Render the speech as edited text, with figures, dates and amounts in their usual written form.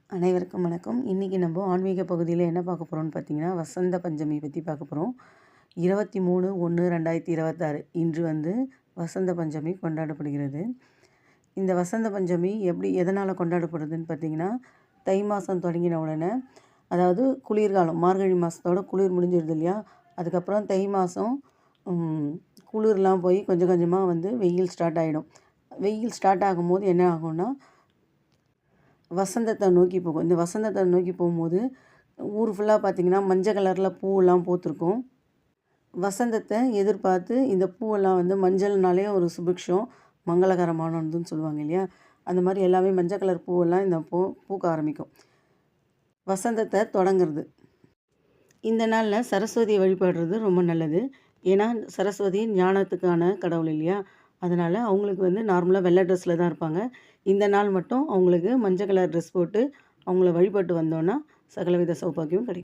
அனைவருக்கும் வணக்கம். இன்றைக்கி நம்ம ஆன்மீக பகுதியில் என்ன பார்க்க போகிறோம்னு பார்த்தீங்கன்னா, வசந்த பஞ்சமி பற்றி பார்க்க போகிறோம். 23/1/2026 இன்று வசந்த பஞ்சமி கொண்டாடப்படுகிறது. இந்த வசந்த பஞ்சமி எதனால் கொண்டாடப்படுதுன்னு பார்த்தீங்கன்னா, தை மாதம் தொடங்கின உடனே, அதாவது குளிர்காலம் மார்கழி மாதத்தோட குளிர் முடிஞ்சிருது இல்லையா? அதுக்கப்புறம் தை மாதம் குளிர்லாம் போய் கொஞ்சம் கொஞ்சமாக வெயில் ஸ்டார்ட் ஆகிடும். வெயில் ஸ்டார்ட் ஆகும்போது என்ன ஆகும்னா, வசந்தத்தை நோக்கி போகும். இந்த வசந்தத்தை நோக்கி போகும்போது ஊர் ஃபுல்லாக பார்த்திங்கன்னா மஞ்சள் கலரில் பூவெல்லாம் பூத்திருக்கும். வசந்தத்தை எதிர்பார்த்து இந்த பூவெல்லாம் மஞ்சள்னாலே ஒரு சுபிக்ஷம், மங்களகரமானதுன்னு சொல்லுவாங்க இல்லையா? அந்த மாதிரி எல்லாமே மஞ்சள் கலர் பூவெல்லாம் இந்த பூக்க ஆரம்பிக்கும். வசந்தத்தை தொடங்கிறது. இந்த நாளில் சரஸ்வதியை வழிபடுறது ரொம்ப நல்லது. ஏன்னா சரஸ்வதி ஞானத்துக்கான கடவுள் இல்லையா? அதனால் அவங்களுக்கு நார்மலாக வெள்ளை ட்ரெஸ்ஸில் தான் இருப்பாங்க. இந்த நாள் மட்டும் அவங்களுக்கு மஞ்சள் கலர் ட்ரெஸ் போட்டு அவங்கள வழிபட்டு வந்தோன்னா சகலவித சௌபாக்கியம் கிடைக்கும்.